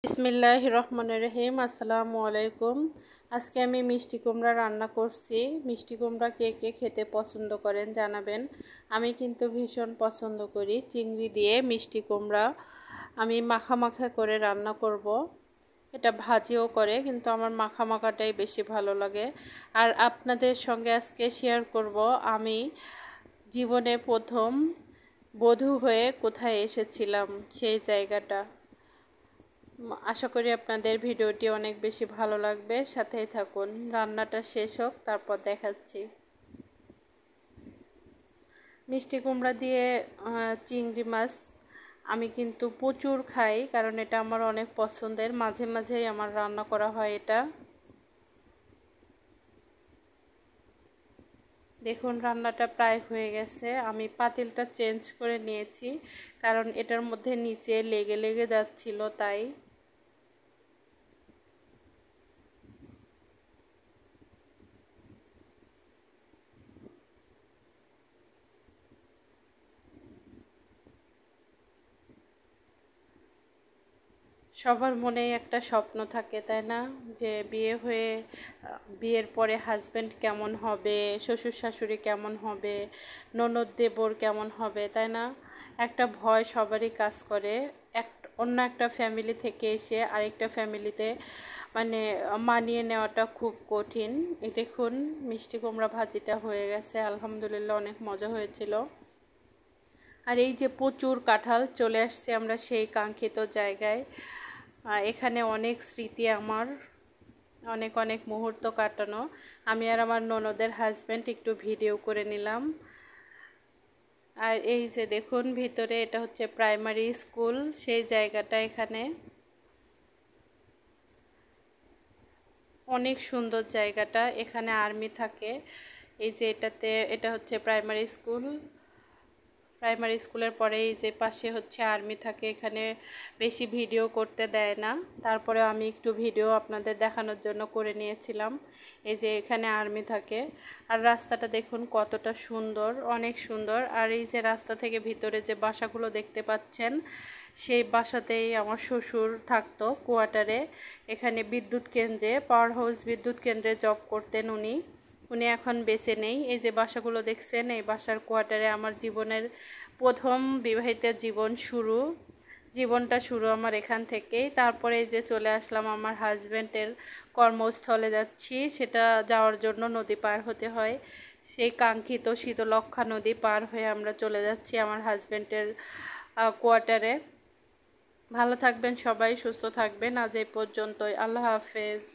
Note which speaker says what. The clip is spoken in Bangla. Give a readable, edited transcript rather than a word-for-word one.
Speaker 1: বিসমিল্লাহির রহমানির রহিম। আসসালামু আলাইকুম। আজকে আমি মিষ্টি কুমড়া রান্না করছি। মিষ্টি কুমড়া কে কে খেতে পছন্দ করেন জানাবেন। আমি কিন্তু ভীষণ পছন্দ করি চিংড়ি দিয়ে মিষ্টি কুমড়া। আমি মাখা মাখা করে রান্না করব। এটা ভাজিও করে, কিন্তু আমার মাখা মাখাটাই বেশি ভালো লাগে। আর আপনাদের সঙ্গে আজকে শেয়ার করব আমি জীবনে প্রথম বধূ হয়ে কোথায় এসেছিলাম, সেই জায়গাটা। আশা করি আপনাদের ভিডিওটি অনেক বেশি ভালো লাগবে, সাথেই থাকুন। রান্নাটা শেষ হোক, তারপর দেখাচ্ছি। মিষ্টি কুমড়া দিয়ে চিংড়ি মাছ আমি কিন্তু প্রচুর খাই, কারণ এটা আমার অনেক পছন্দের। মাঝে মাঝেই আমার রান্না করা হয় এটা। দেখুন রান্নাটা প্রায় হয়ে গেছে। আমি পাতিলটা চেঞ্জ করে নিয়েছি, কারণ এটার মধ্যে নিচে লেগে লেগে যাচ্ছিল, তাই। সবার মনেই একটা স্বপ্ন থাকে, তাই না? যে বিয়ে হয়ে বিয়ের পরে হাজব্যান্ড কেমন হবে, শ্বশুর শাশুড়ি কেমন হবে, ননদ দেবর কেমন হবে, তাই না? একটা ভয় সবারই কাজ করে। অন্য একটা ফ্যামিলি থেকে এসে আরেকটা ফ্যামিলিতে মানে মানিয়ে নেওয়াটা খুব কঠিন। এই দেখুন মিষ্টি কুমড়া ভাজিটা হয়ে গেছে, আলহামদুলিল্লাহ অনেক মজা হয়েছিল। আর এই যে প্রচুর কাঁঠাল, চলে আসছে আমরা সেই কাঙ্ক্ষিত জায়গায়। এখানে অনেক স্মৃতি আমার, অনেক অনেক মুহূর্ত কাটানো। আমি আর আমার ননদের হাজব্যান্ড একটু ভিডিও করে নিলাম। আর এই যে দেখুন ভিতরে, এটা হচ্ছে প্রাইমারি স্কুল, সেই জায়গাটা। এখানে অনেক সুন্দর জায়গাটা। এখানে আর্মি থাকে। এই যে এটা হচ্ছে প্রাইমারি স্কুল। প্রাইমারি স্কুলের পরে এই যে পাশে হচ্ছে আর্মি থাকে। এখানে বেশি ভিডিও করতে দেয় না, তারপরে আমি একটু ভিডিও আপনাদের দেখানোর জন্য করে নিয়েছিলাম। এই যে এখানে আর্মি থাকে। আর রাস্তাটা দেখুন কতটা সুন্দর, অনেক সুন্দর। আর এই যে রাস্তা থেকে ভিতরে যে বাসাগুলো দেখতে পাচ্ছেন, সেই বাসাতেই আমার শ্বশুর থাকতো কোয়ার্টারে। এখানে বিদ্যুৎ কেন্দ্রে, পাওয়ার হাউস বিদ্যুৎ কেন্দ্রে জব করতেন উনি। এখন বেঁচে নেই। এই যে বাসাগুলো দেখছেন, এই বাসার কোয়ার্টারে আমার জীবনের প্রথম বিবাহিত জীবনটা শুরু আমার এখান থেকেই। তারপরে এই যে চলে আসলাম আমার হাজব্যান্ডের কর্মস্থলে যাচ্ছি, সেটা যাওয়ার জন্য নদী পার হতে হয়। সেই কাঙ্ক্ষিত শীতলক্ষ্যা নদী পার হয়ে আমরা চলে যাচ্ছি আমার হাজব্যান্ডের কোয়ার্টারে। ভালো থাকবেন সবাই, সুস্থ থাকবেন। আজ এই পর্যন্তই। আল্লাহ হাফেজ।